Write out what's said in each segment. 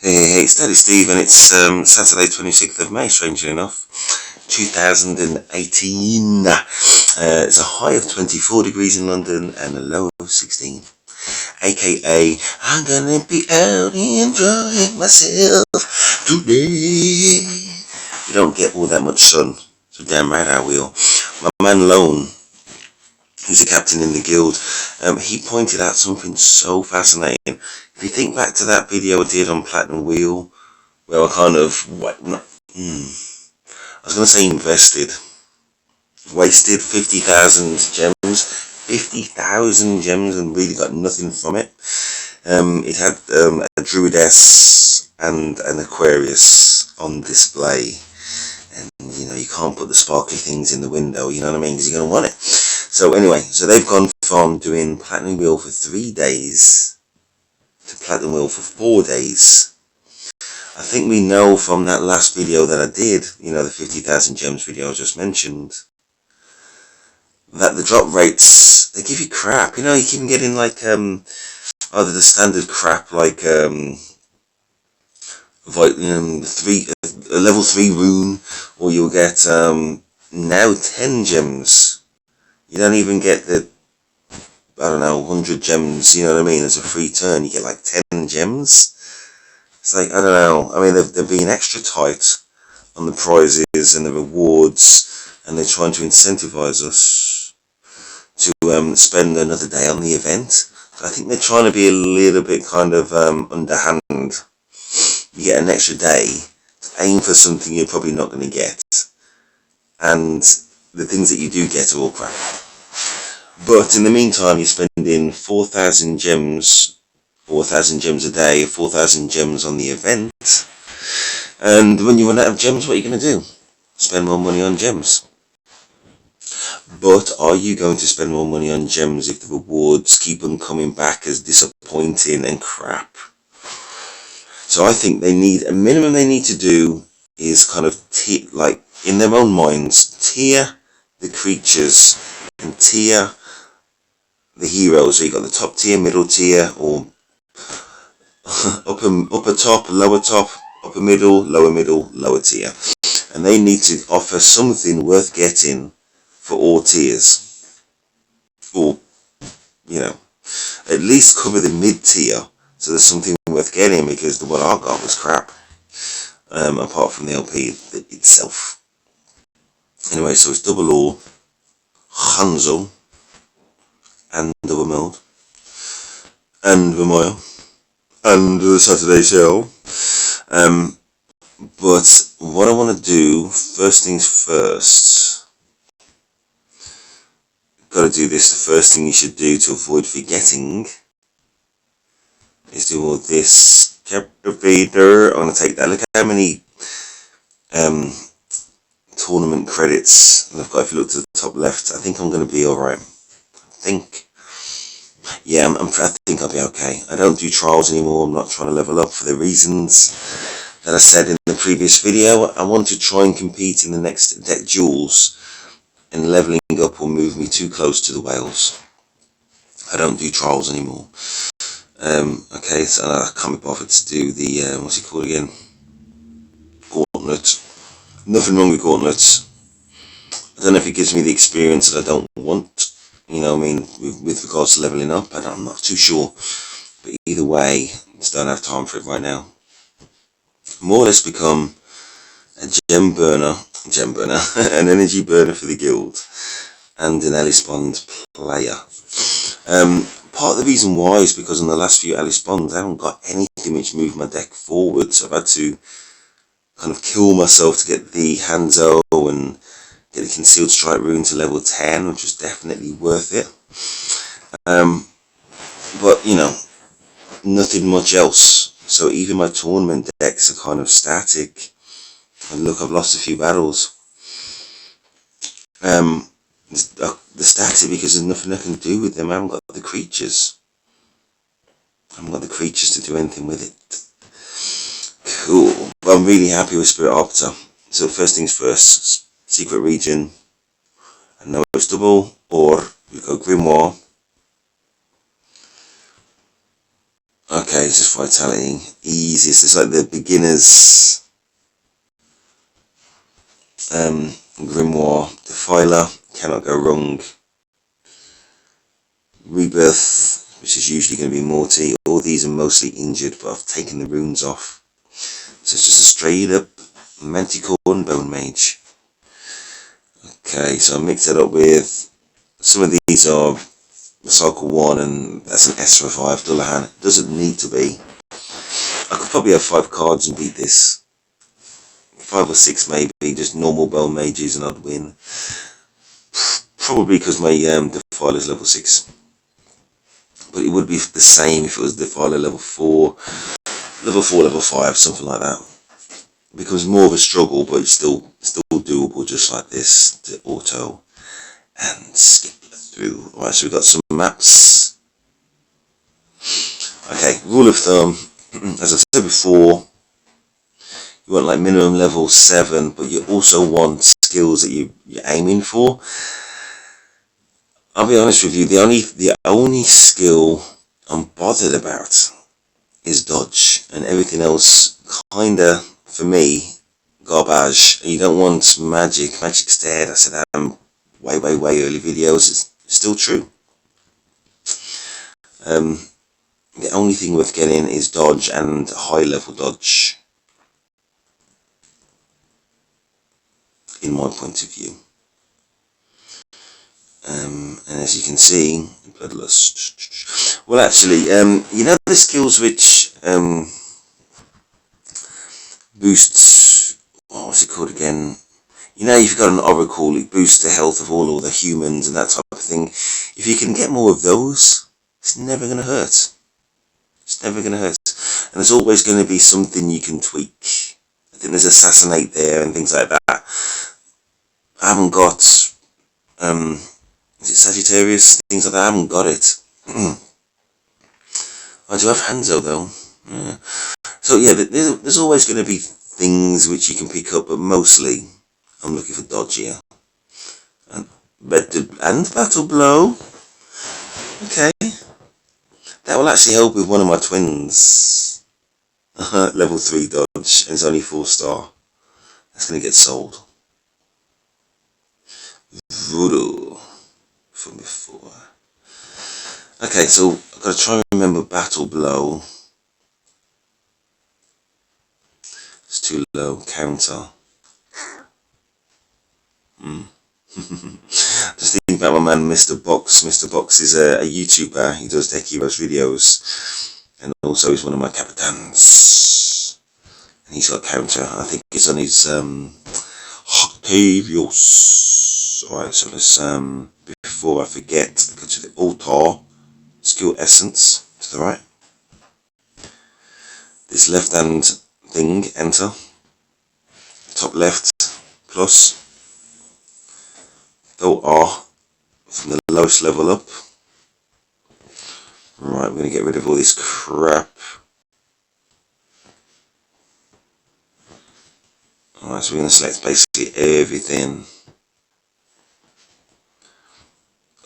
Hey, it's Daddy Steve, and it's Saturday 26th of May, strangely enough, 2018. It's a high of 24 degrees in London and a low of 16. AKA, I'm gonna be out enjoying myself today. We don't get all that much sun, so damn right I will. My man Lone, who's a captain in the guild, he pointed out something so fascinating. If you think back to that video I did on Platinum Wheel, where I kind of, I was going to say wasted 50,000 gems, 50,000 gems and really got nothing from it. It had a Druidess and an Aquarius on display, and you know, you can't put the sparkly things in the window, you know what I mean, because you're going to want it. So anyway, so they've gone from doing Platinum Wheel for 3 days to Platinum Wheel for 4 days. I think we know from that last video that I did, you know, the 50,000 gems video I just mentioned, that the drop rates, they give you crap. You know, you keep getting like either the standard crap like a level 3 rune, or you'll get now 10 gems. You don't even get the, I don't know, 100 gems, you know what I mean, as a free turn. You get like 10 gems. It's like, I don't know, I mean, they're being extra tight on the prizes and the rewards, and they're trying to incentivize us to spend another day on the event. So I think they're trying to be a little bit kind of underhand. You get an extra day to aim for something you're probably not going to get, and the things that you do get are all crap. But in the meantime, you're spending 4,000 gems, 4,000 gems a day, 4,000 gems on the event. And when you run out of gems, what are you going to do? Spend more money on gems. But are you going to spend more money on gems if the rewards keep on coming back as disappointing and crap? So I think a minimum they need to do is kind of, like, in their own minds, tier the creatures and tier the heroes. So you got the top tier, middle tier, or upper top, lower top, upper middle, lower tier. And they need to offer something worth getting for all tiers. Or, you know, at least cover the mid tier, so there's something worth getting, because what I got was crap. Apart from the LP itself. Anyway, so it's double all, Hanzo, and double meld, and Vermoil, and the Saturday sale. But what I want to do, first things first, got to do this, the first thing you should do to avoid forgetting is do all this captivator. I'm going to take that. Look how many tournament credits I've got. If you look to the top left, I think I'm going to be alright. I think I'll be okay. I don't do trials anymore. I'm not trying to level up for the reasons that I said in the previous video. I want to try and compete in the next deck duels, and leveling up will move me too close to the whales. I don't do trials anymore. Okay, so I can't be bothered to do the, what's it called again? Gauntlet. Nothing wrong with gauntlets. I don't know if it gives me the experience that I don't want, you know what I mean, with regards to leveling up. I'm not too sure. But either way, just don't have time for it right now. More or less become a gem burner, an energy burner for the guild, and an Alice Bond player. Part of the reason why is because on the last few Alice Bonds, I haven't got anything which moved my deck forward, so I've had to kind of kill myself to get the Hanzo and get the Concealed Strike rune to level 10, which was definitely worth it. But, you know, nothing much else. So even my tournament decks are kind of static. And look, I've lost a few battles. They're static because there's nothing I can do with them. I haven't got the creatures. I haven't got the creatures to do anything with it. Cool. But I'm really happy with Spirit Arbiter. So first things first, Secret Region. I know it's double, or we go Grimoire. Okay, it's just vitality. Easiest. It's like the beginner's grimoire. Defiler, cannot go wrong. Rebirth, which is usually going to be Morty. All these are mostly injured, but I've taken the runes off. So it's just a straight up Manticore and Bone Mage. Okay, so I mixed it up with, some of these are Recycle 1 and that's an S revive, Dullahan. It doesn't need to be. I could probably have 5 cards and beat this. 5 or 6 maybe, just normal Bone Mages and I'd win. Probably because my Defiler is level 6. But it would be the same if it was Defiler level 4, level 4, level 5, something like that. It becomes more of a struggle, but it's still doable, just like this, to auto and skip through. Alright, so we've got some maps. Okay, rule of thumb, as I said before, you want like minimum level 7, but you also want skills that you're aiming for. I'll be honest with you, the only skill I'm bothered about is dodge, and everything else kinda, for me, garbage. You don't want magic. Magic's dead. I said that way early videos. It's still true. The only thing worth getting is dodge and high level dodge, in my point of view. And as you can see, Bloodlust. Well, actually, you know the skills which boosts, what's it called again? You know, if you've got an oracle, it boosts the health of all the humans and that type of thing. If you can get more of those, it's never going to hurt. It's never going to hurt. And there's always going to be something you can tweak. I think there's Assassinate there and things like that. I haven't got, is it Sagittarius? Things like that, I haven't got it. I do have Hanzo though. Yeah. So yeah, there's always going to be things which you can pick up, but mostly I'm looking for dodge here. And Battle Blow. Okay. That will actually help with one of my twins. Level 3 dodge, and it's only 4-star. That's going to get sold. Voodoo from before. Okay, so I've got to try and remember Battle Blow. It's too low. Counter. Just think about my man Mr. Box. Mr. Box is a YouTuber. He does Deck Heroes videos, and also he's one of my captains. And he's got counter. I think it's on his Octavius. Alright, so let's before I forget, go to the altar. Skill Essence to the right. This left hand thing, enter. Top left plus. Throw R from the lowest level up. Right, we're going to get rid of all this crap. Alright, so we're going to select basically everything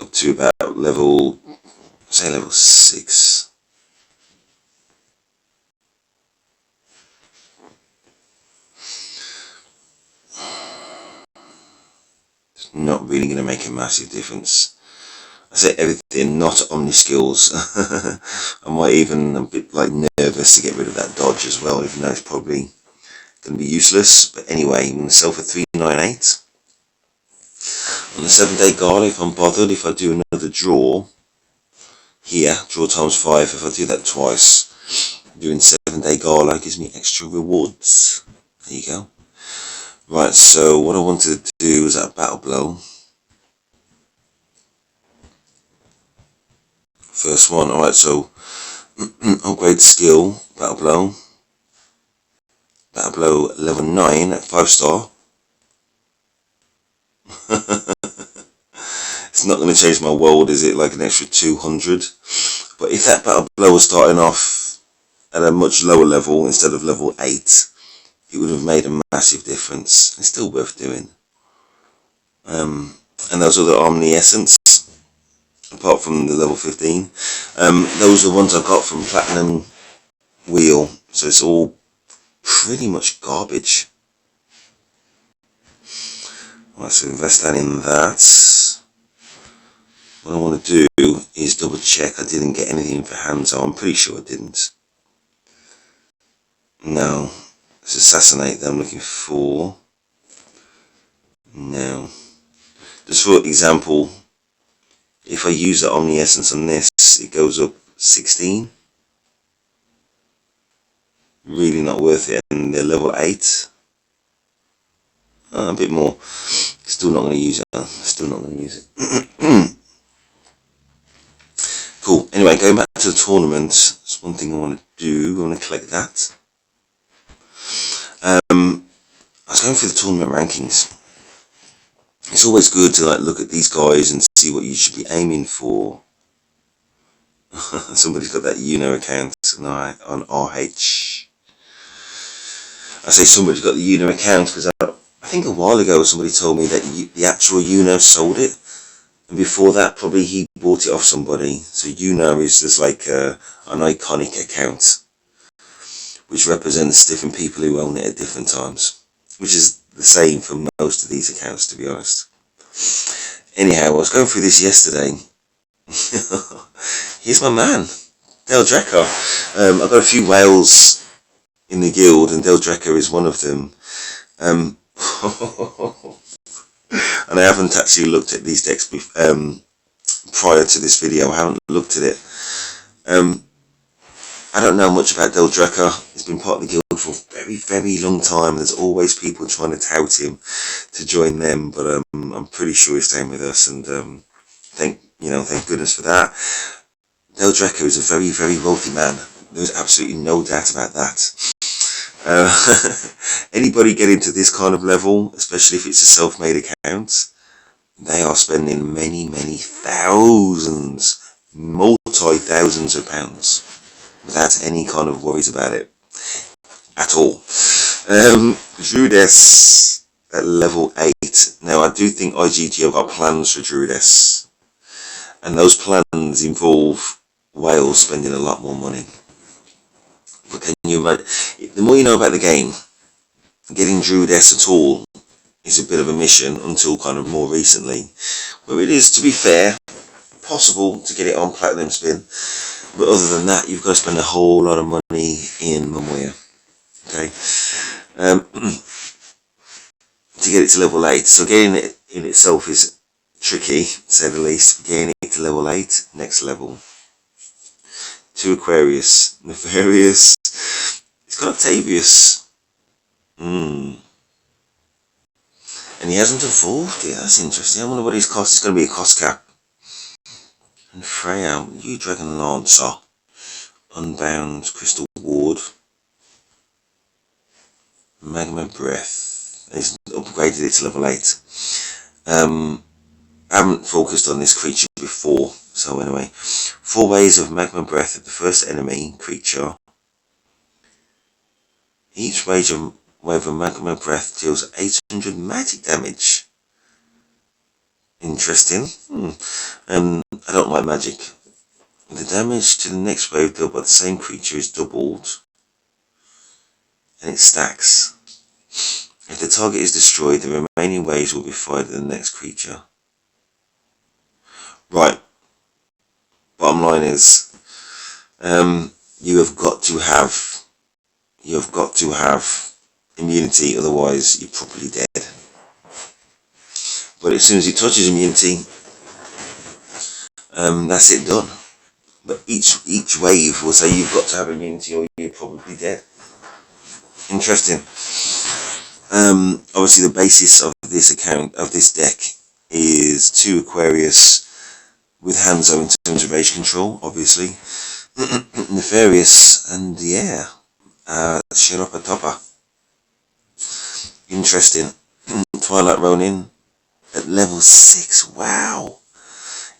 up to about level, say level 6. It's not really going to make a massive difference. I say everything, not Omni skills. I might even a bit like nervous to get rid of that dodge as well, even though it's probably going to be useless. But anyway, I'm going to sell for 398. On the 7-day gala, if I'm bothered, if I do another draw here, draw times 5, if I do that twice, doing 7-day gala gives me extra rewards. There you go. Right, so what I wanted to do was that Battle Blow. First one, alright, so upgrade skill, Battle Blow. Battle Blow level 9 at 5-star. It's not going to change my world, is it? Like an extra 200. But if that Battle Blow was starting off at a much lower level instead of level 8, it would have made a massive difference. It's still worth doing. And those are the Omni Essence, apart from the level 15. Those are the ones I got from Platinum wheel, so it's all pretty much garbage. Right, so invest that in that. What I want to do is double check I didn't get anything for Hanzo. I'm pretty sure I didn't. No. Let's assassinate that I'm looking for. No. Just for example, if I use the Omni Essence on this, it goes up 16. Really not worth it. And they're level 8. A bit more. Still not going to use it. Still not going to use it. Cool. Anyway, going back to the tournament, that's one thing I want to do. I want to collect that. I was going through the tournament rankings. It's always good to look at these guys and see what you should be aiming for. Somebody's got that account on RH. I say somebody's got the account because I think a while ago somebody told me that the actual sold it. And before that, probably he bought it off somebody. So is just like an iconic account, which represents different people who own it at different times, which is the same for most of these accounts, to be honest. Anyhow, I was going through this yesterday. Here's my man, DELDREKA. I've got a few whales in the guild, and DELDREKA is one of them. And I haven't actually looked at these decks prior to this video. I haven't looked at it. I don't know much about DELDREKA. He's been part of the guild for a very, very long time. There's always people trying to tout him to join them, but I'm pretty sure he's staying with us, and thank goodness for that. DELDREKA is a very, very wealthy man. There's absolutely no doubt about that. Anybody get into this kind of level, especially if it's a self-made account, they are spending many, many thousands, multi-thousands of pounds without any kind of worries about it at all. Druides at level 8. Now I do think IGG have got plans for Druides, and those plans involve whales spending a lot more money. But can you imagine, the more you know about the game, getting Druides at all is a bit of a mission until kind of more recently, where it is, to be fair, possible to get it on Platinum Spin, but other than that, you've got to spend a whole lot of money in Momoya. Okay, to get it to level 8. So getting it in itself is tricky, to say the least. Getting it to level 8, next level. 2 Aquarius, Nefarious. It's got Octavius. And he hasn't evolved yet. That's interesting. I wonder what his cost is going to be. A cost cap. And Freya, you Dragon Lancer. Unbound, Crystal Ward. Magma Breath. He's upgraded it to level 8. I haven't focused on this creature before, so anyway. 4 waves of Magma Breath at the first enemy creature. Each wave of Magma Breath deals 800 magic damage. Interesting. I don't like magic. The damage to the next wave dealt by the same creature is doubled, and it stacks. If the target is destroyed, the remaining waves will be fired at the next creature. Right. Bottom line is, you have got to have immunity, otherwise you're probably dead. But as soon as he touches immunity, that's it, done. But each wave will say you've got to have immunity or you're probably dead. Interesting. Obviously the basis of this deck is 2 Aquarius with Hanzo in terms of rage control, obviously. Nefarious, and yeah, Shiropa Topper. Interesting. Twilight Ronin at level 6, wow.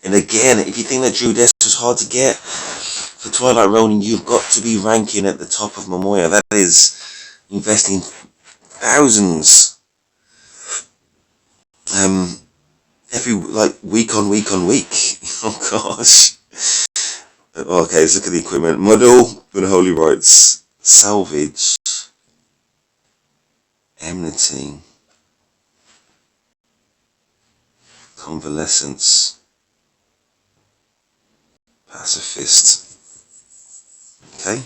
And again, if you think that Druides was hard to get, for Twilight Ronin you've got to be ranking at the top of Momoya. That is investing thousands. Every week on week. Oh gosh. Okay, let's look at the equipment. Model, Unholy Rites, Salvage, Enmity, Convalescence, Pacifist. Okay,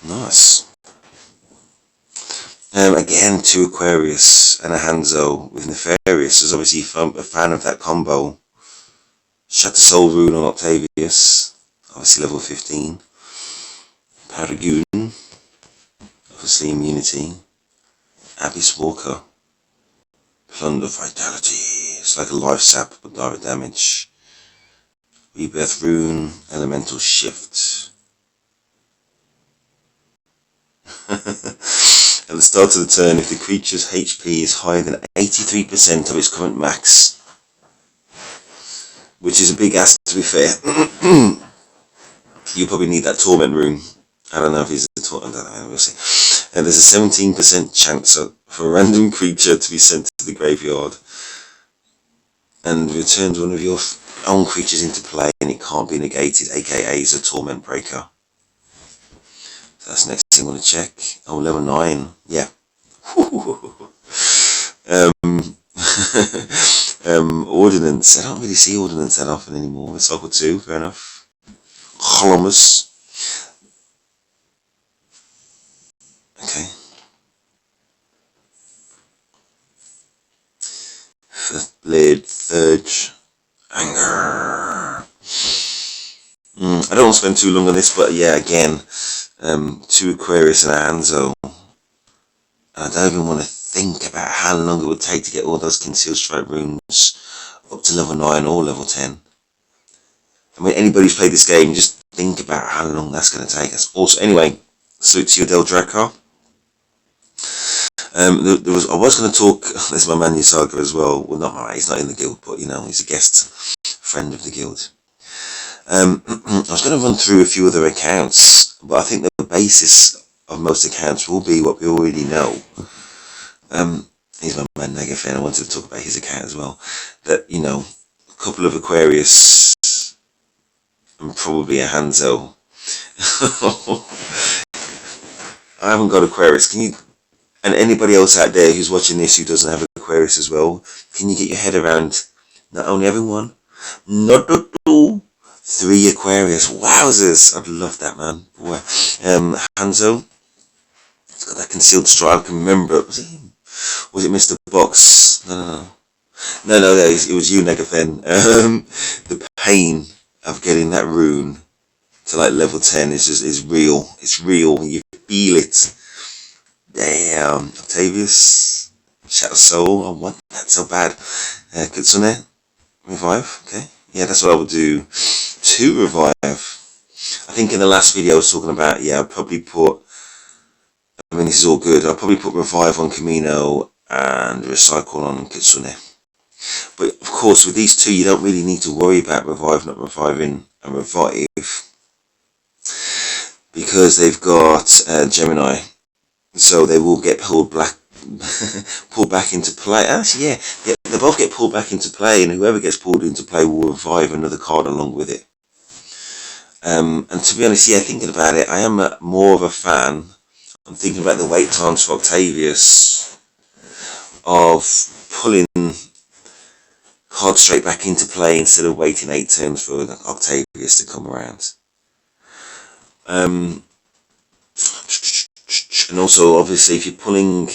nice. Again, 2 Aquarius and a Hanzo with Nefarious. As obviously a fan of that combo. Shatter Soul Rune on Octavius, obviously level 15. Paragoon, obviously immunity. Abyss Walker, Plunder Vitality. It's like a life sap but direct damage. Rebirth Rune, Elemental Shift. At the start of the turn, if the creature's HP is higher than 83% of its current max, which is a big ask to be fair, you probably need that Torment Rune. I don't know if he's a Torment, I don't know, we'll see. And there's a 17% chance for a random creature to be sent to the graveyard and returns one of your own creatures into play and it can't be negated, aka is a Torment Breaker. So that's the next thing I want to check. Oh, level 9, yeah. Ordnance. I don't really see Ordnance that often anymore. It's cycle 2, fair enough. Columbus. Okay. Fifth Blade, Thurge, Anger. I don't want to spend too long on this, but yeah, again, 2 Aquarius and a Hanzo. I don't even want to think about how long it would take to get all those Concealed Strike runes up to level 9 or level 10. I mean, anybody who's played this game, just think about how long that's going to take us. Also, anyway, salute to your DELDREKA. I was going to talk, there's my man Saga as well. Well, not my, he's not in the guild, but you know, he's a guest friend of the guild. I was going to run through a few other accounts, but I think the basis of most accounts will be what we already know. He's my man Nagafen. I wanted to talk about his account as well. That, you know, a couple of Aquarius and probably a Hanzo. I haven't got Aquarius. Can you, and anybody else out there who's watching this who doesn't have Aquarius as well, can you get your head around not only having one, not two, 3 Aquarius? Wowzers! I'd love that, man. Boy. Hanzo, it's got that Concealed Strike. I can remember it. Was it him? Was it Mr. Box? No, it was you, Nagafen. The pain of getting that rune to like level 10 is real. It's real. You feel it. Damn. Octavius, Shadow Soul. I want that so bad. Kitsune, revive. Okay. Yeah, that's what I would do. 2 revive. I think in the last video I was talking about, yeah, I'd probably put, I mean, this is all good. I'll probably put revive on Kamino and recycle on Kitsune. But of course, with these 2, you don't really need to worry about revive not reviving and revive because they've got Gemini, so they will get pulled back into play. Actually, yeah, they both get pulled back into play, and whoever gets pulled into play will revive another card along with it. And to be honest, yeah, thinking about it, I am more of a fan. I'm thinking about the wait times for Octavius of pulling cards straight back into play instead of waiting 8 turns for Octavius to come around. And also, obviously, if you're pulling,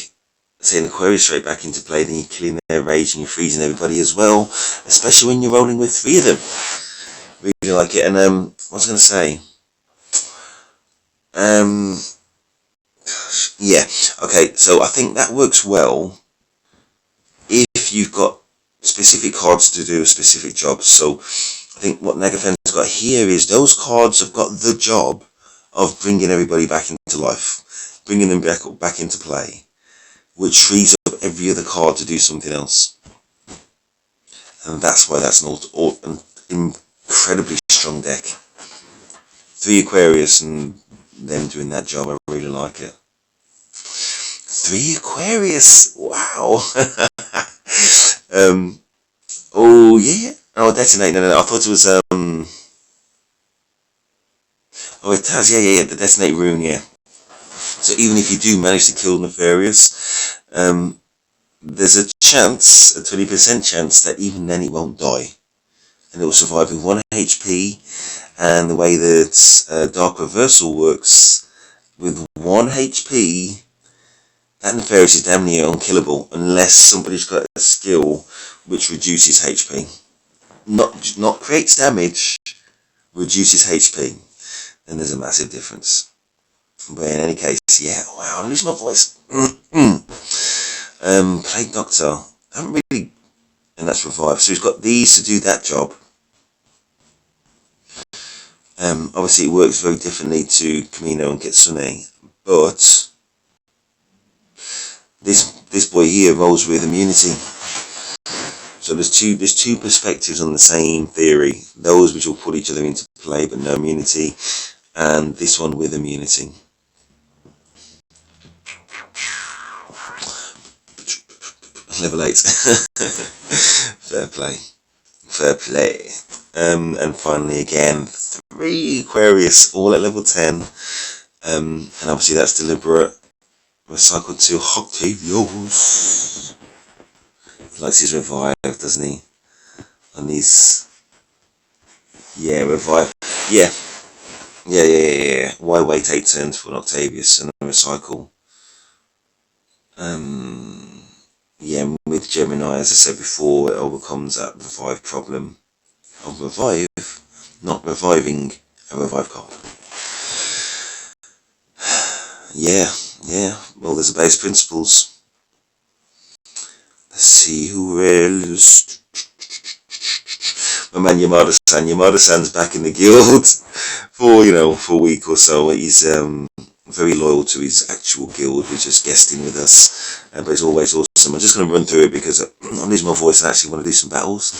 say, an Aquarius straight back into play, then you're killing their rage and you're freezing everybody as well, especially when you're rolling with 3 of them. Really like it. And what was I going to say? Yeah, okay, so I think that works well if you've got specific cards to do a specific job. So I think what Nagafen's got here is those cards have got the job of bringing everybody back into life, bringing them back into play, which frees up every other card to do something else. And that's why that's an incredibly strong deck. 3 Aquarius and them doing that job, I really like it. 3 Aquarius, wow. Oh yeah. Oh, Detonate. No. I thought it was Oh, it has, yeah, the Detonate Rune, yeah. So even if you do manage to kill Nefarious, there's a chance, a 20% chance, that even then it won't die. And it will survive with 1 HP, and the way that Dark Reversal works, with 1 HP, that Nefarious is damn near unkillable, unless somebody's got a skill which reduces HP. Not creates damage, reduces HP. Then there's a massive difference. But in any case, yeah, wow, I lose my voice. Plague Doctor, I haven't really, and that's Revive. So he's got these to do that job. Obviously it works very differently to Kamino and Kitsune, but this boy here rolls with immunity. So there's two perspectives on the same theory. Those which will put each other into play but no immunity, and this one with immunity. Level 8. Fair play. Fair play. And finally again, 3 Aquarius, all at level 10. And obviously that's deliberate. Recycled 2 Octavios. He likes his revive, doesn't he? On these. Yeah, revive. Yeah. Why wait 8 turns for an Octavius and a recycle? Yeah, with Gemini, as I said before, it overcomes that revive problem of revive, not reviving a revive card. Yeah, well, there's the base principles. Let's see who else. My man Yamada-san's back in the guild for a week or so. He's very loyal to his actual guild, which is guesting with us, but it's always awesome. I'm just going to run through it because I'm losing my voice and actually want to do some battles.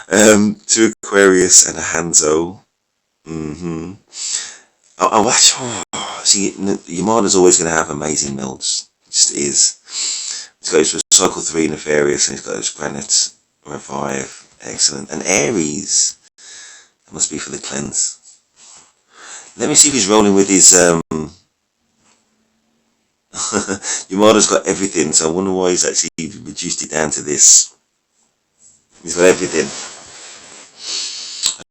2 Aquarius and a Hanzo. See, Yamada's always going to have amazing melds. It just is. He's got his Recycle 3 Nefarious, and he's got his Granite Revive. Excellent. And Aries. That must be for the cleanse. Let me see if he's rolling with his Yamada's got everything, so I wonder why he's actually reduced it down to this. He's got everything.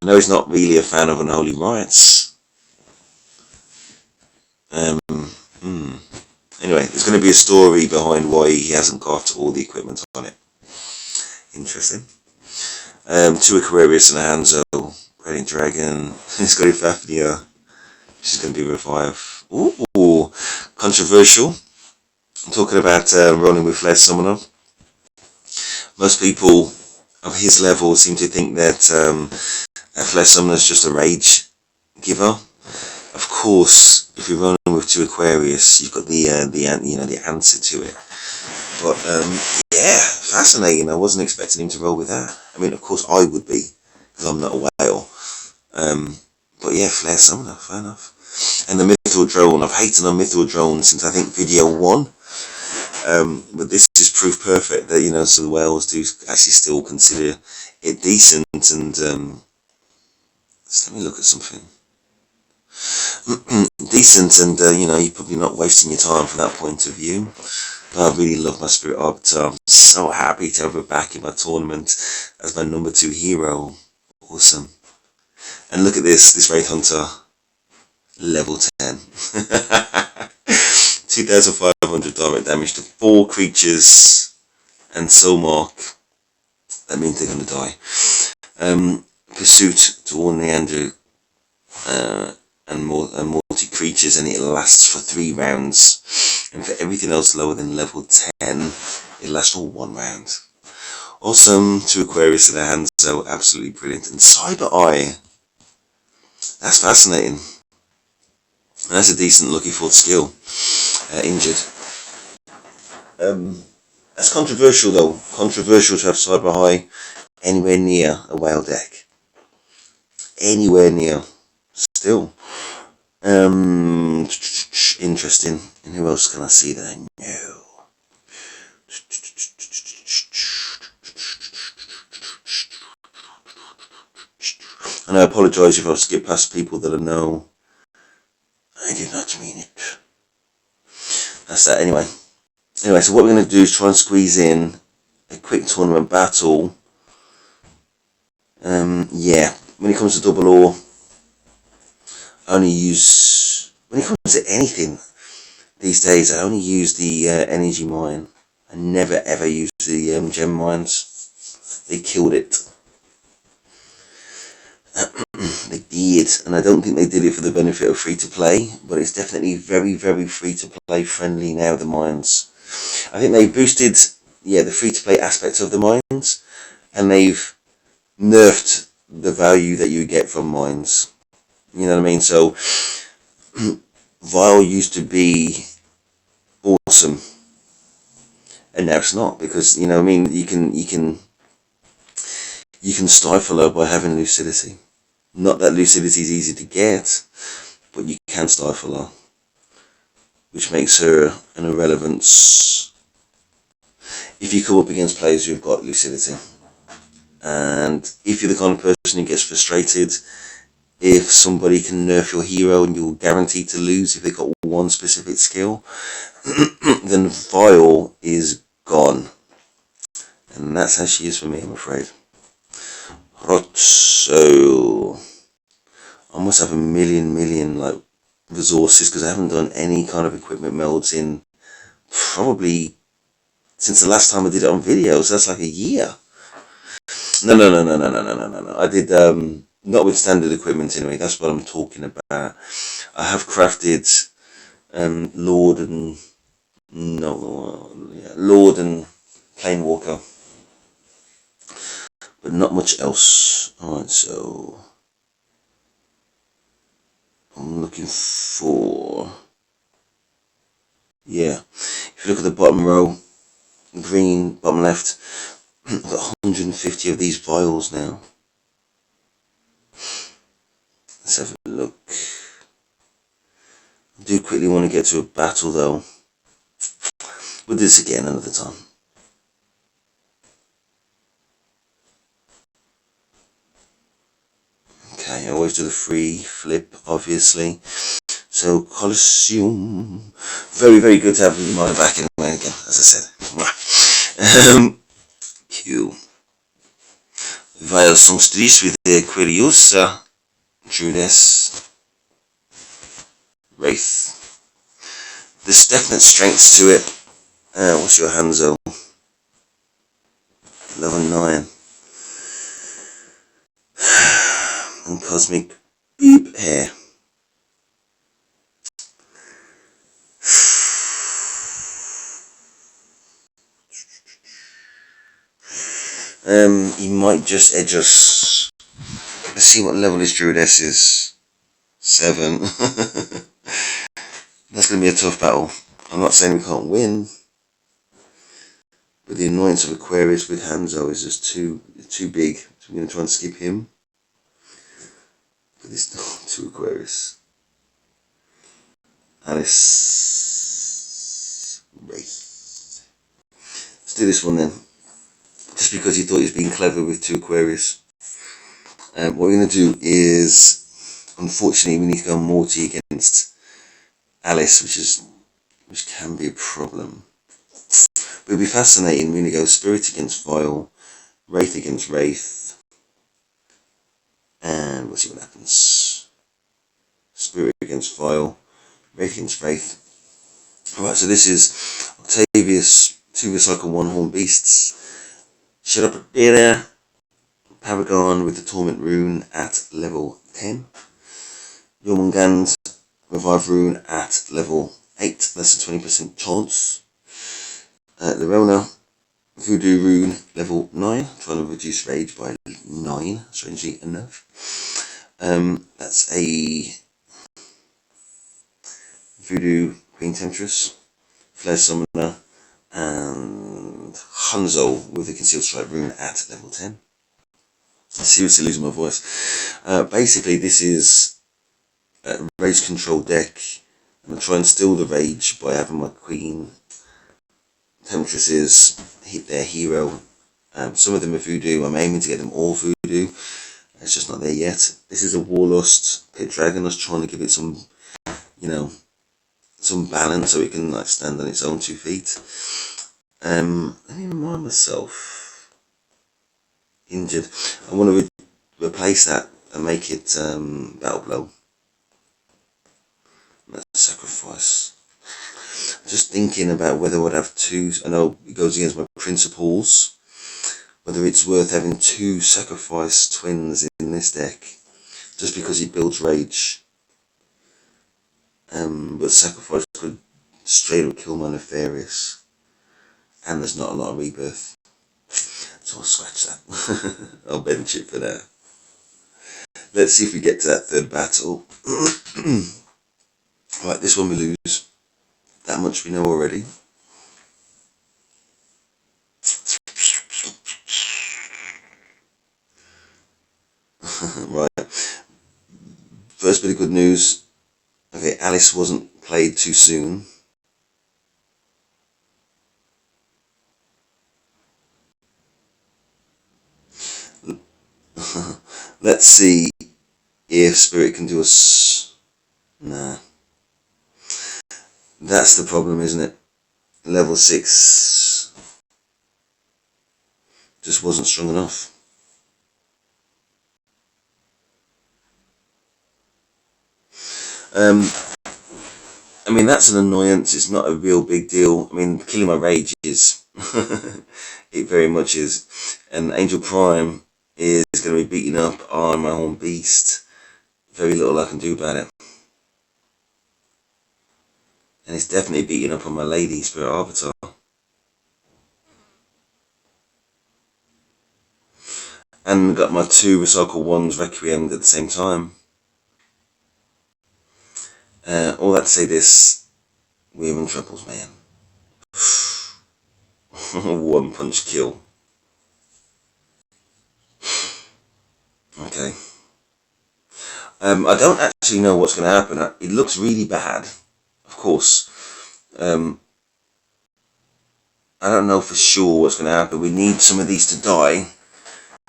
I know he's not really a fan of Unholy Rites. Anyway, there's going to be a story behind why he hasn't got all the equipment on it. Interesting. 2 Aquarius and a Hanzo. Radiant Dragon. He's got Fafnir, which is going to be Revive. Ooh, controversial. I'm talking about rolling with Flare Summoner. Most people of his level seem to think that Flare Summoner is just a rage giver. Of course, if you're rolling with 2 Aquarius, you've got the answer to it. But yeah, fascinating. I wasn't expecting him to roll with that. I mean, of course I would be, because I'm not a whale. But yeah, Flare Summoner, fair enough. And the Mithril Drone, I've hated on Mithril Drone since I think video 1. But this is proof perfect that, so the whales do actually still consider it decent. And let's let me look at something. Decent, and you're probably not wasting your time from that point of view. But I really love my Spirit Arbiter. I'm so happy to have her back in my tournament as my number 2 hero. Awesome. And look at this Wraith Hunter, level 10. 2,500 direct damage to 4 creatures and Soul Mark. That means they're going to die. Pursuit to all Neander and multi-creatures, and it lasts for 3 rounds. And for everything else lower than level 10, it lasts all 1 round. Awesome. 2 Aquarius and a Hanzo, absolutely brilliant. And Cyber Eye, that's fascinating. And that's a decent lucky 4th skill. Injured. That's controversial though. Controversial to have Cyber Eye anywhere near a whale deck. Anywhere near. Still. Interesting. And who else can I see that I know? And I apologise if I skip past people that I know. I did not mean it. That's that anyway. Anyway, so what we're going to do is try and squeeze in a quick tournament battle. Yeah, when it comes to double ore, I only use, when it comes to anything these days, I only use the energy mine. I never ever use the gem mines. They killed it. They did, and I don't think they did it for the benefit of free to play, but it's definitely very, very free to play friendly now, the mines. I think they boosted, yeah, the free to play aspects of the mines, and they've nerfed the value that you get from mines. You know what I mean? So Vile used to be awesome, and now it's not, because, you know what I mean, you can stifle her by having lucidity. Not that lucidity is easy to get, but you can stifle her, which makes her an irrelevance if you come up against players who've got lucidity. And if you're the kind of person who gets frustrated if somebody can nerf your hero and you're guaranteed to lose if they've got one specific skill, then Vile is gone. And that's how she is for me, I'm afraid. Right, so I must have a million like resources, because I haven't done any kind of equipment melds in probably since the last time I did it on video, so that's like a year. No. I did not with standard equipment anyway. That's what I'm talking about. I have crafted Lord and Planewalker, but not much else. Alright, so I'm looking for, yeah, if you look at the bottom row, green, bottom left, I've got 150 of these vials now. Let's have a look. I do quickly want to get to a battle though. We'll do this again another time. Okay, I always do the free flip, obviously. So, Colosseum. Very, very good to have my back anyway, again, as I said. Q. Vile songstress with the Queriosa. Druidess. Wraith. There's definite strengths to it. What's your Hanzo? Level 9. And Cosmic Beep Hair. He might just edge us. Let's see what level his Druidess is. 7. That's going to be a tough battle. I'm not saying we can't win, but the annoyance of Aquarius with Hanzo is just too big. So I'm going to try and skip him. But this to Aquarius. Alice. Wraith. Let's do this one then. Just because he thought he was being clever with 2 Aquarius. What we're going to do is, unfortunately, we need to go Morty against Alice, which can be a problem. But it'll be fascinating. We're going to go Spirit against Vile, Wraith against Wraith, and we'll see what happens. Spirit against Vile, Wraith against Wraith. Alright, so this is Octavius, 2 Recycle 1 Horn Beasts. Shut up there. Paragon with the Torment Rune at level 10. Jormungand Revive Rune at level 8, less than 20% chance. Lerona Voodoo Rune level 9, trying to reduce rage by 9, strangely enough. That's a Voodoo Queen Temptress, Flare Summoner, and Hanzo with the Concealed Strike Rune at level 10. I'm seriously losing my voice. Basically, this is a rage control deck. I'm going to try and steal the rage by having my Queen Temptresses hit their hero. Some of them are Voodoo. I'm aiming to get them all Voodoo. It's just not there yet. This is a Warlust Pit Dragon. I was trying to give it some you know, some balance so it can like stand on its own 2 feet. Let me remind myself. Injured. I want to replace that and make it battle blow. That's sacrifice. Just thinking about whether I'd have 2. I know it goes against my principles. Whether it's worth having 2 sacrifice twins in this deck, just because it builds rage. But sacrifice could straight up kill my nefarious, and there's not a lot of rebirth. So I'll scratch that. I'll bench it for now. Let's see if we get to that 3rd battle. Right, this one we lose. That much we know already. Right. First bit of good news. Okay, Alice wasn't played too soon. Let's see if Spirit can do us. Nah. That's the problem, isn't it? Level 6 just wasn't strong enough. I mean, that's an annoyance. It's not a real big deal. I mean, killing my rage is. It very much is. And Angel Prime is going to be beating up on my own beast. Very little I can do about it. And it's definitely beating up on my Lady Spirit Arbiter. And got my 2 Recycle 1s Requiemed at the same time. All that to say this, we're in troubles, man. 1 punch kill. Okay. I don't actually know what's going to happen. It looks really bad, of course. I don't know for sure what's going to happen. We need some of these to die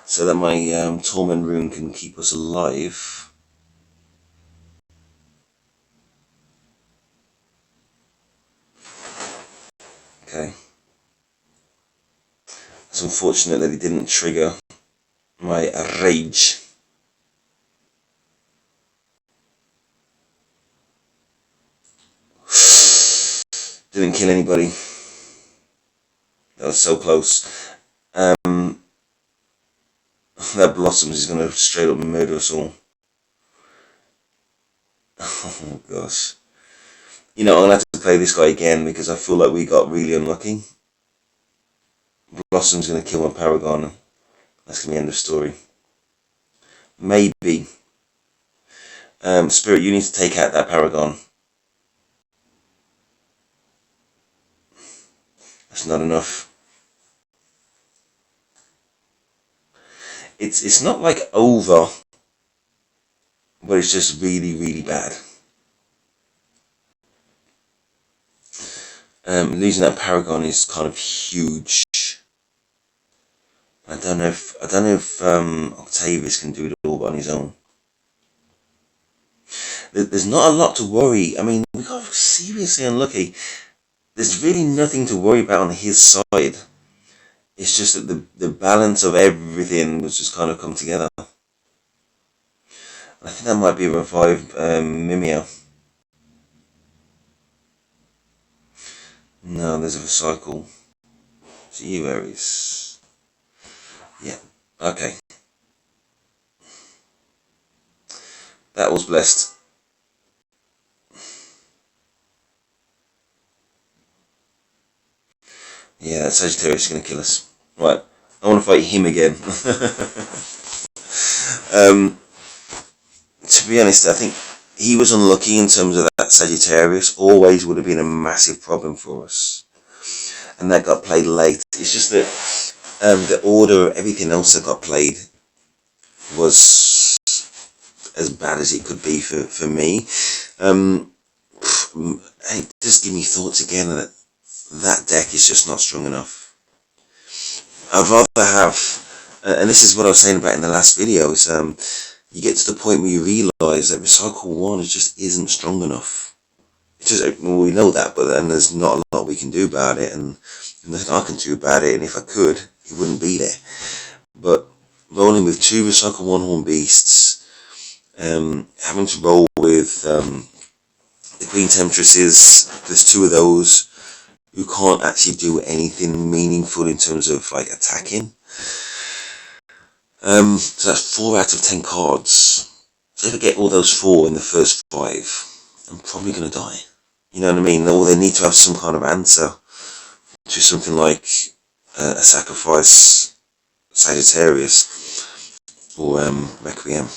so that my Torment Rune can keep us alive. Okay. It's unfortunate that he didn't trigger my rage. Didn't kill anybody. That was so close. That Blossoms is going to straight up murder us all. Oh gosh. You know, I'm going to have to play this guy again because I feel like we got really unlucky. Blossom's going to kill my Paragon. That's going to be the end of story. Maybe. Spirit, you need to take out that Paragon. That's not enough. It's not like over, but it's just really, really bad. Losing that Paragon is kind of huge. I don't know if Octavius can do it all on his own. There's not a lot to worry. I mean, we got seriously unlucky. There's really nothing to worry about on his side. It's just that the balance of everything was just kind of come together. I think that might be a revived Mimeo. No, there's a recycle. So you, Aries. Yeah, okay. That was blessed. Yeah, that Sagittarius is going to kill us. Right, I want to fight him again. To be honest, I think he was unlucky in terms of that Sagittarius. Always would have been a massive problem for us. And that got played late. It's just that the order of everything else that got played was as bad as it could be for me. Hey, just give me thoughts again that deck is just not strong enough. I'd rather have, and this is what I was saying about in the last video, is you get to the point where you realise that Recycle 1 just isn't strong enough. Well, we know that, but then there's not a lot we can do about it, and nothing I can do about it, and if I could, he wouldn't be there. But rolling with 2 recycled one-horn beasts, having to roll with the Queen Temptresses, there's 2 of those who can't actually do anything meaningful in terms of like attacking. So that's 4 out of 10 cards. So if I get all those 4 in the first 5, I'm probably going to die. You know what I mean? Or they need to have some kind of answer to something like a sacrifice Sagittarius or Requiem,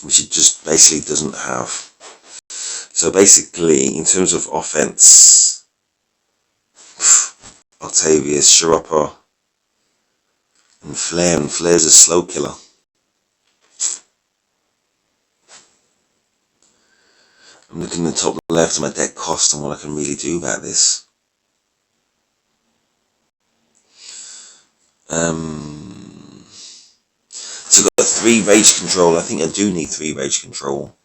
which it just basically doesn't have. So basically, in terms of offense, Octavius, Sharapa, and Flare's a slow killer. I'm looking at the top left of my deck cost and what I can really do about this. So I've got 3 rage control. I think I do need 3 rage control.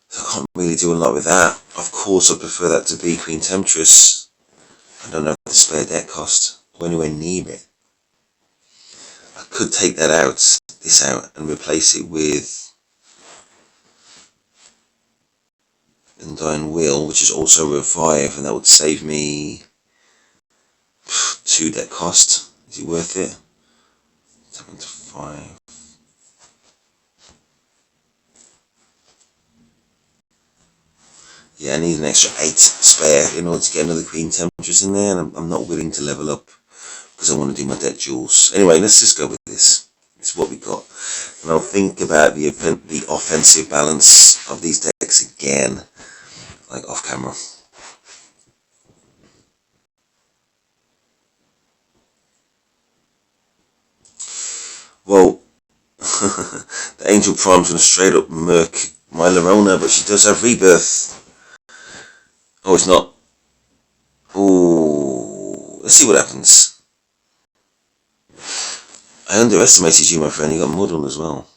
So I can't really do a lot with that. Of course I prefer that to be Queen Temptress. I don't have the spare deck cost or anywhere near it. I could take that out, this out, and replace it with Undying Will, which is also Revive, and that would save me 2 deck cost. Is it worth it? 7 to 5. Yeah, I need an extra 8 spare in order to get another Queen Temptress in there, and I'm not willing to level up because I want to do my deck duels. Anyway, let's just go with this. It's what we got, and I'll think about the offensive balance of these decks again, like off camera. Well, the Angel Prime's going to straight up murk my Lorona, but she does have Rebirth. Oh, it's not. Ooh, let's see what happens. I underestimated you, my friend. You got muddled as well.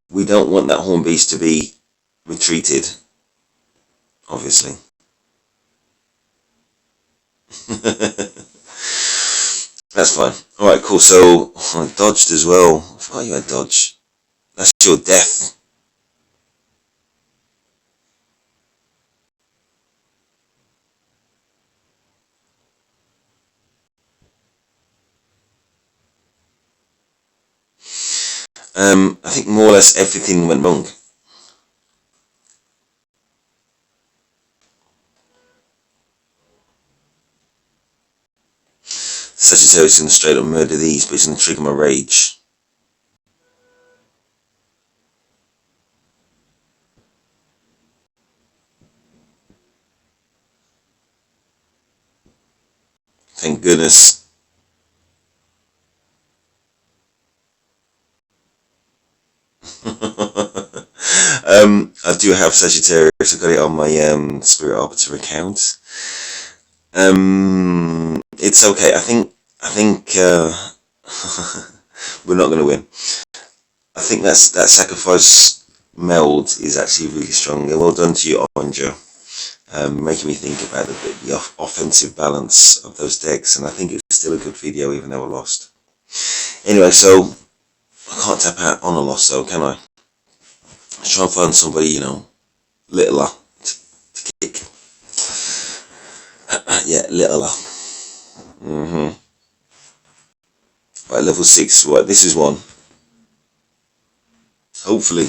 We don't want that Horn Beast to be retreated, obviously. That's fine. Alright, cool. So, I dodged as well. I forgot you had dodge. That's your death. I think more or less everything went wrong. Sagittarius is going to straight up murder these, but it's going to trigger my rage. Thank goodness. I do have Sagittarius. I got it on my Spirit Arbiter account. It's okay. I think we're not going to win. I think that sacrifice meld is actually really strong. Well done to you, Onger. Making me think about the offensive balance of those decks, and I think it's still a good video even though I lost. Anyway, so I can't tap out on a loss though, can I? Let's try and find somebody, you know, littler to kick. Yeah, littler. Right, level 6. Right, this is one. Hopefully.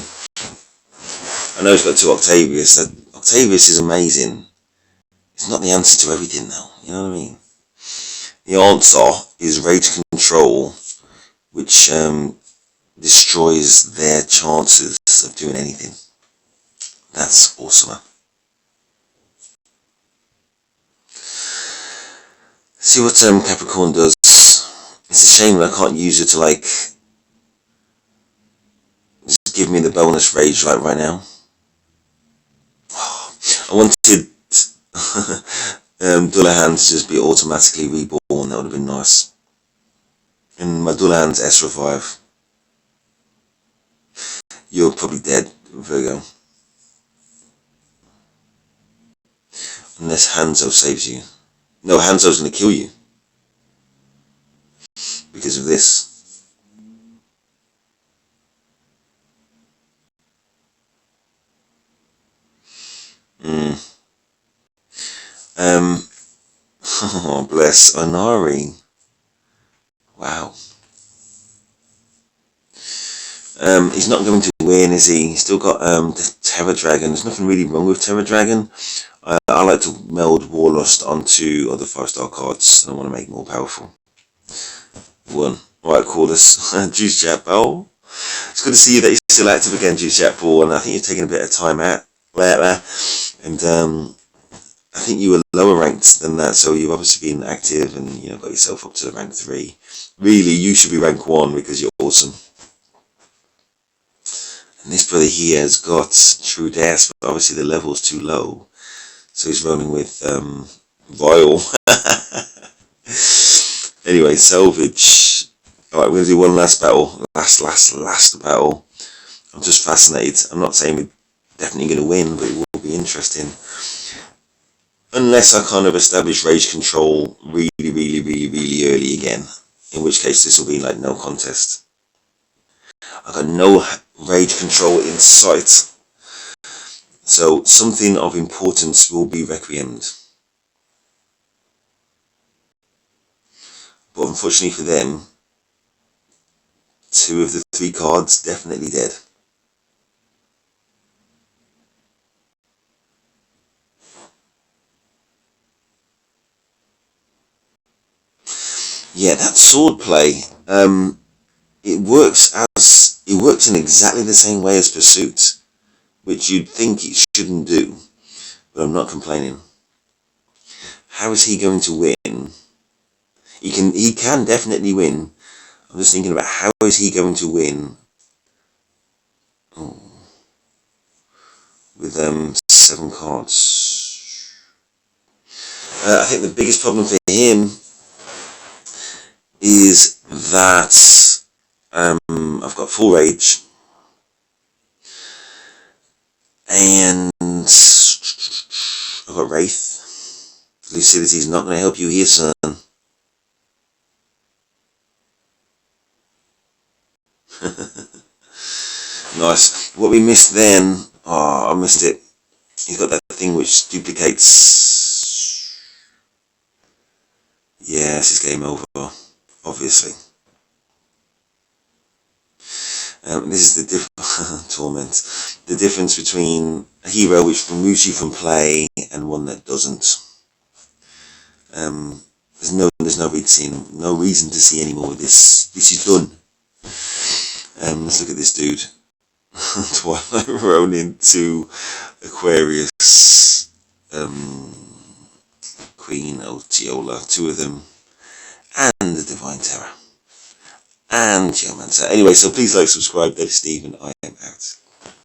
I know he's got 2 Octavius. Octavius is amazing. It's not the answer to everything though, you know what I mean? The answer is rage control, which destroys their chances of doing anything. That's awesome. See what Capricorn does. It's a shame that I can't use it to like just give me the bonus rage right now. I wanted Dullahan to just be automatically reborn. That would have been nice. And my Dullahan's S revive. You're probably dead, Virgo. Unless Hanzo saves you. No, Hanzo's going to kill you. Because of this. Oh, bless Onari. Wow. He's not going to win, is he? He's still got the Terror Dragon. There's nothing really wrong with Terror Dragon. I like to meld Warlust onto other 5-star cards, and I want to make more powerful. 1. Alright, call this Juice Chat Ball. It's good to see you that you're still active again, Juice Chat Ball, and I think you're taking a bit of time out. And I think you were lower ranked than that, so you've obviously been active and got yourself up to rank 3. Really, you should be rank 1 because you're awesome. And this brother here has got True Death, but obviously the level's too low. So he's rolling with Vile. Anyway, Salvage. Alright, we're going to do one last battle. Last battle. I'm just fascinated. I'm not saying we're definitely going to win, but it will be interesting. Unless I kind of establish Rage Control really early again. In which case this will be like no contest. I got no Rage Control in sight. So something of importance will be requiem'd. But unfortunately for them, 2 of the 3 cards definitely dead. Yeah, that sword play, it works in exactly the same way as Pursuit, which you'd think it shouldn't do, but I'm not complaining. How is he going to win? He can definitely win. I'm just thinking about how is he going to win with 7 cards. I think the biggest problem for him is that I've got full rage and I've got Wraith. Lucidity is not going to help you here, son. Nice. What we missed then, I missed it. He's got that thing which duplicates. Yes, it's game over, obviously. This is the torment. The difference between a hero which removes you from play and one that doesn't. There's no reason to see any more of this. This is done. Let's look at this dude. Twilight Ronin to Aquarius, Queen Otiola, 2 of them, and the Divine Terror, and Geomancer. Anyway, so please like, subscribe. That is Steve, and I am out.